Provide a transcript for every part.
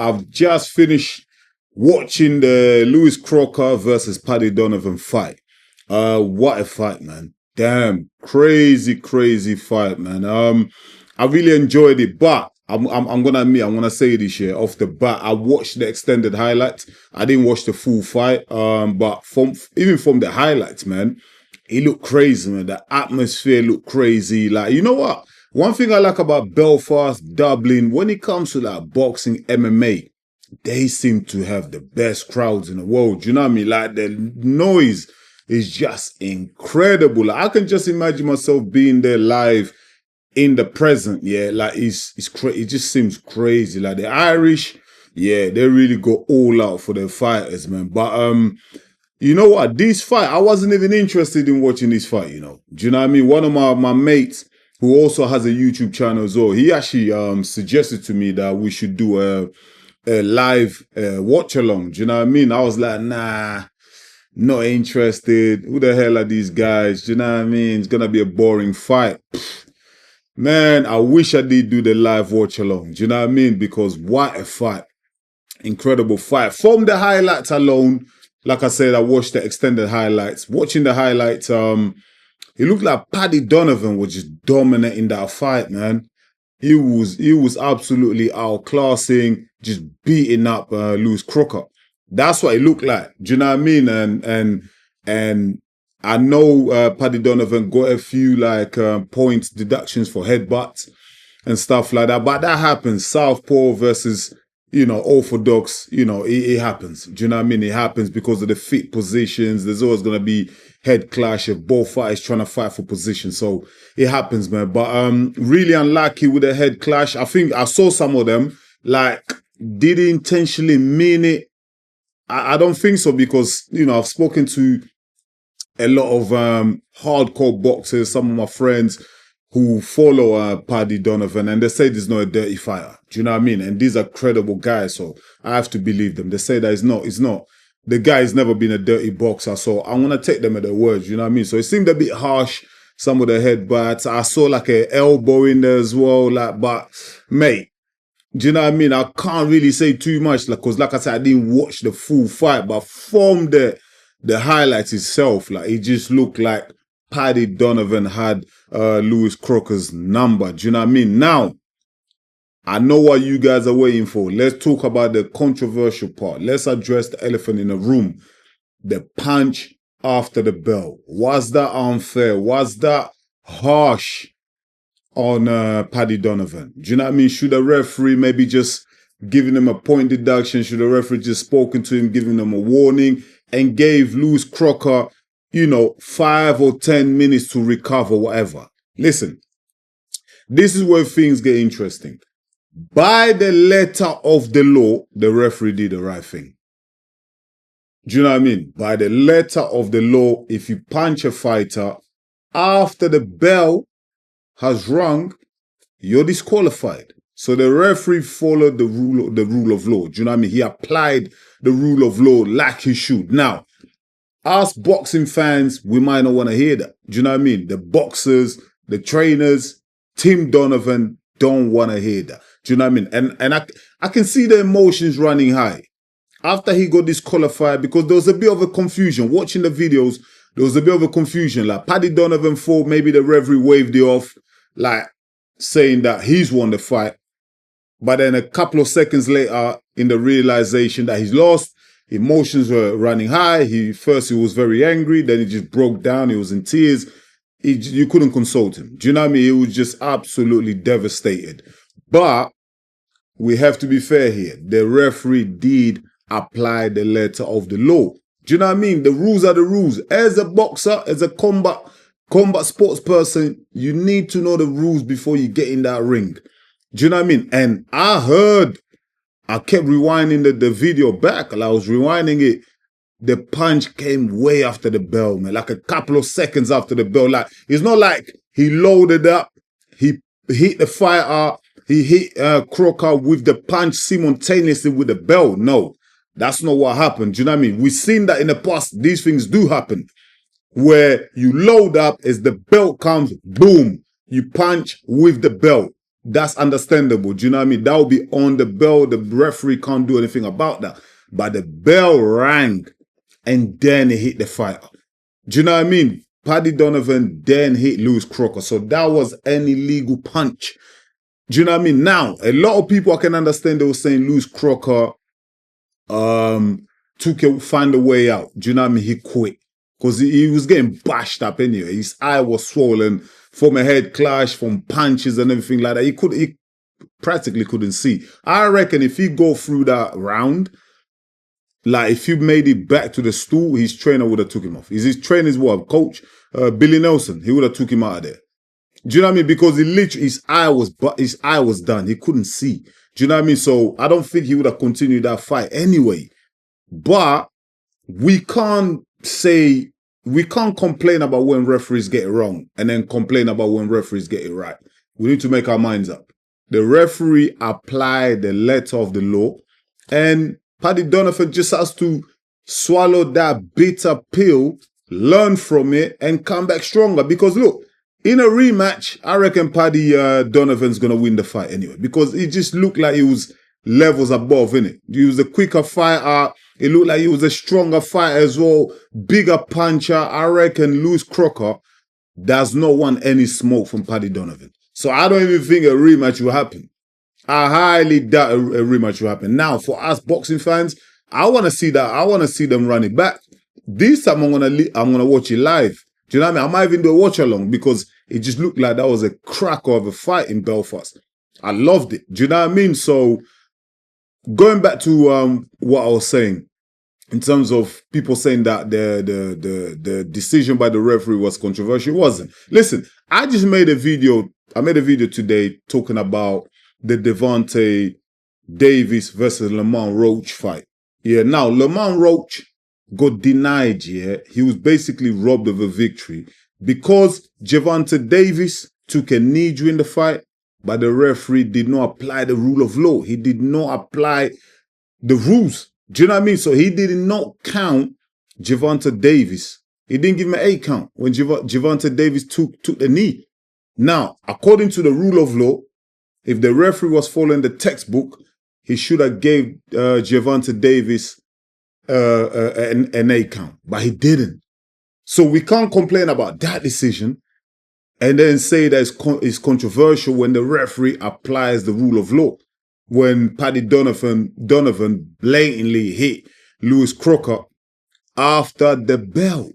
I've just finished watching the Lewis Crocker versus Paddy Donovan fight. What a fight, man. Damn, crazy fight, man. I really enjoyed it, but I'm gonna admit, I'm gonna say this here off the bat. I watched the extended highlights. I didn't watch the full fight. But even from the highlights, man, it looked crazy, man. The atmosphere looked crazy. Like, you know what? One thing I like about Belfast, Dublin, when it comes to like boxing, MMA, they seem to have the best crowds in the world. You know what I mean? Like, the noise is just incredible. Like, I can just imagine myself being there live in the present. Yeah, like it just seems crazy. Like the Irish, yeah, they really go all out for their fighters, man. But you know what? This fight, I wasn't even interested in watching this fight, you know. Do you know what I mean? One of my mates who also has a YouTube channel as well, he actually suggested to me that we should do a live watch along. Do you know what I mean? I was like, nah, not interested. Who the hell are these guys? Do you know what I mean? It's gonna be a boring fight. Man, I wish I did do the live watch along. Do you know what I mean? Because what a fight. Incredible fight. From the highlights alone, like I said, I watched the extended highlights. Watching the highlights, it looked like Paddy Donovan was just dominating that fight, man. He was absolutely outclassing, just beating up Lewis Crocker. That's what it looked like. Do you know what I mean? And I know Paddy Donovan got a few like points deductions for headbutts and stuff like that. But that happens. Southpaw versus, you know, orthodox, you know, it happens. Do you know what I mean? It happens because of the fit positions. There's always going to be head clash of both fighters trying to fight for position. So it happens, man. But really unlucky with the head clash. I think I saw some of them, like, did he intentionally mean it? I don't think so, because, you know, I've spoken to a lot of hardcore boxers, some of my friends who follow Paddy Donovan, and they say he's not a dirty fighter. Do you know what I mean? And these are credible guys, so I have to believe them. They say that it's not. The guy's never been a dirty boxer, so I'm going to take them at their words, you know what I mean? So it seemed a bit harsh, some of the headbutts. I saw like an elbow in there as well, like, but mate, do you know what I mean? I can't really say too much, like, because like I said, I didn't watch the full fight, but from the highlights itself, like, it just looked like Paddy Donovan had Lewis Crocker's number. Do you know what I mean? Now, I know what you guys are waiting for. Let's talk about the controversial part. Let's address the elephant in the room. The punch after the bell. Was that unfair? Was that harsh on Paddy Donovan? Do you know what I mean? Should a referee maybe just giving him a point deduction? Should a referee just spoken to him, giving him a warning, and gave Lewis Crocker, you know, 5 or 10 minutes to recover, whatever? Listen, this is where things get interesting. By the letter of the law, the referee did the right thing. Do you know what I mean? By the letter of the law, if you punch a fighter after the bell has rung, you're disqualified. So the referee followed the rule of law. Do you know what I mean? He applied the rule of law like he should. Now, us boxing fans, we might not want to hear that. Do you know what I mean? The boxers, the trainers, Tim Donovan don't want to hear that. Do you know what I mean? And I can see the emotions running high after he got disqualified, because there was a bit of a confusion. Watching the videos, there was a bit of a confusion. Like, Paddy Donovan thought maybe the referee waved it off, like saying that he's won the fight. But then a couple of seconds later, in the realization that he's lost, emotions were running high. First he was very angry, then he just broke down. He was in tears. You couldn't console him. Do you know what I mean? He was just absolutely devastated. But we have to be fair here. The referee did apply the letter of the law. Do you know what I mean? The rules are the rules. As a boxer, as a combat sports person, you need to know the rules before you get in that ring. Do you know what I mean? And I kept rewinding the video back. I was rewinding it. The punch came way after the bell, man. Like a couple of seconds after the bell. Like, it's not like he loaded up, he hit the fighter, he hit Crocker with the punch simultaneously with the bell. No, that's not what happened. Do you know what I mean? We've seen that in the past. These things do happen, where you load up, as the belt comes, boom, you punch with the belt. that's understandable. Do you know what I mean? That will be on the bell. The referee can't do anything about that. But the bell rang and then it hit the fighter. Do you know what I mean? Paddy Donovan then hit Lewis Crocker. So that was an illegal punch. Do you know what I mean? Now, a lot of people, I can understand they were saying Lewis Crocker find a way out. Do you know what I mean? He quit. Because he was getting bashed up anyway. His eye was swollen from a head clash, from punches and everything like that. He practically couldn't see. I reckon if he go through that round, like if he made it back to the stool, his trainer would have took him off. His trainer's what? Coach Billy Nelson. He would have took him out of there. Do you know what I mean? Because his eye was done. He couldn't see. Do you know what I mean? So I don't think he would have continued that fight anyway. But we can't complain about when referees get it wrong and then complain about when referees get it right. We need to make our minds up. The referee applied the letter of the law, and Paddy Donovan just has to swallow that bitter pill, learn from it, and come back stronger. Because look, in a rematch, I reckon Paddy Donovan's going to win the fight anyway, because it just looked like he was levels above, innit? He was a quicker fighter. It looked like he was a stronger fighter as well, bigger puncher. I reckon Lewis Crocker does not want any smoke from Paddy Donovan. So I don't even think a rematch will happen. I highly doubt a rematch will happen. Now, for us boxing fans, I want to see that. I want to see them run it back. This time I'm gonna watch it live. Do you know what I mean? I might even do a watch along because it just looked like that was a cracker of a fight in Belfast. I loved it. Do you know what I mean? So going back to what I was saying, in terms of people saying that the decision by the referee was controversial, it wasn't. Listen, I made a video today talking about the Devontae Davis versus Lamont Roach fight. Yeah, now Lamont Roach got denied, yeah. He was basically robbed of a victory because Gervonta Davis took a knee during the fight, but the referee did not apply the rule of law. He did not apply the rules. Do you know what I mean? So he did not count Gervonta Davis. He didn't give him an 8 count when Gervonta Davis took the knee. Now, according to the rule of law, if the referee was following the textbook, he should have gave Gervonta Davis an 8 count, but he didn't. So we can't complain about that decision and then say that it's controversial when the referee applies the rule of law. When Paddy Donovan blatantly hit Lewis Crocker after the bell.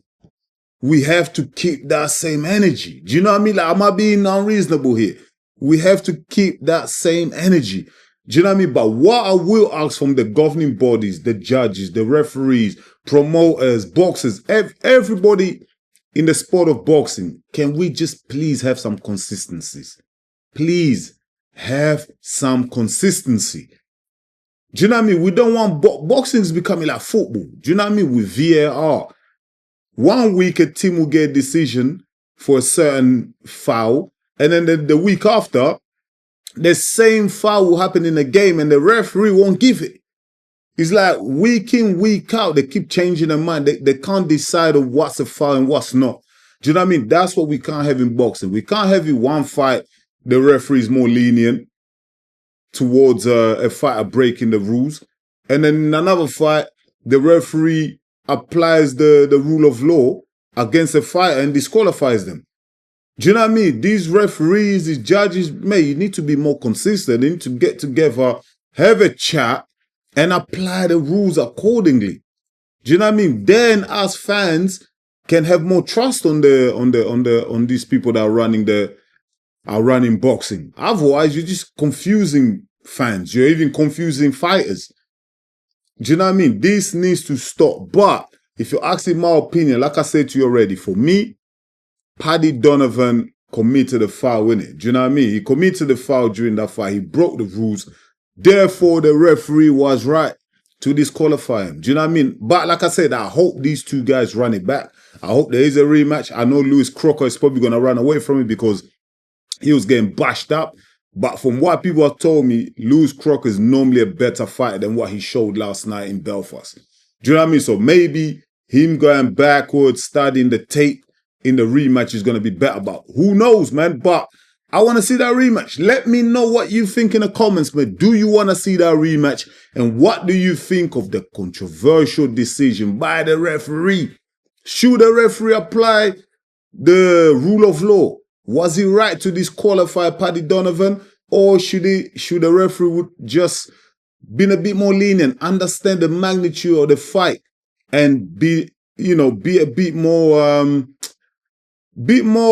We have to keep that same energy. Do you know what I mean? Like, am I being unreasonable here? We have to keep that same energy. Do you know what I mean? But what I will ask from the governing bodies, the judges, the referees, promoters, boxers, everybody in the sport of boxing, can we just please have some consistencies? Please have some consistency. Do you know what I mean? We don't want boxing is becoming like football. Do you know what I mean? With VAR. 1 week a team will get a decision for a certain foul, and then the week after, the same foul will happen in the game and the referee won't give it. It's like week in, week out, they keep changing their mind. They can't decide on what's a foul and what's not. Do you know what I mean? That's what we can't have in boxing. We can't have in one fight, the referee is more lenient towards a fighter breaking the rules. And then in another fight, the referee applies the rule of law against a fighter and disqualifies them. Do you know what I mean? These referees, these judges, you need to be more consistent. They need to get together, have a chat, and apply the rules accordingly. Do you know what I mean? Then us fans can have more trust on these people that are running boxing. Otherwise, you're just confusing fans. You're even confusing fighters. Do you know what I mean? This needs to stop. But if you're asking my opinion, like I said to you already, for me, Paddy Donovan committed a foul, innit? Do you know what I mean? He committed a foul during that fight. He broke the rules. Therefore, the referee was right to disqualify him. Do you know what I mean? But like I said, I hope these two guys run it back. I hope there is a rematch. I know Lewis Crocker is probably going to run away from it because he was getting bashed up. But from what people have told me, Lewis Crocker is normally a better fighter than what he showed last night in Belfast. Do you know what I mean? So maybe him going backwards, studying the tape in the rematch is going to be better. But who knows, man? But I want to see that rematch. Let me know what you think in the comments, but do you want to see that rematch? And what do you think of the controversial decision by the referee? Should the referee apply the rule of law? Was he right to disqualify Paddy Donovan? Or should the referee would just been a bit more lenient, understand the magnitude of the fight, and be a bit more,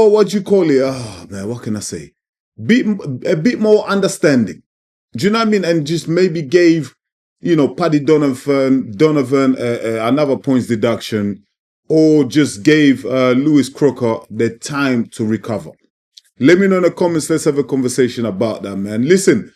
what you call it? Oh man, what can I say? A bit more understanding. Do you know what I mean? And just maybe gave, Paddy Donovan another points deduction, or just gave Lewis Crocker the time to recover. Let me know in the comments. Let's have a conversation about that, man. Listen,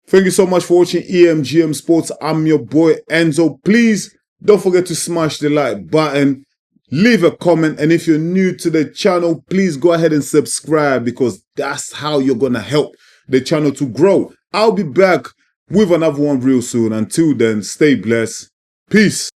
thank you so much for watching EMGM Sports. I'm your boy, Enzo. Please don't forget to smash the like button, leave a comment, and if you're new to the channel, please go ahead and subscribe, because that's how you're going to help the channel to grow. I'll be back with another one real soon. Until then, stay blessed. Peace.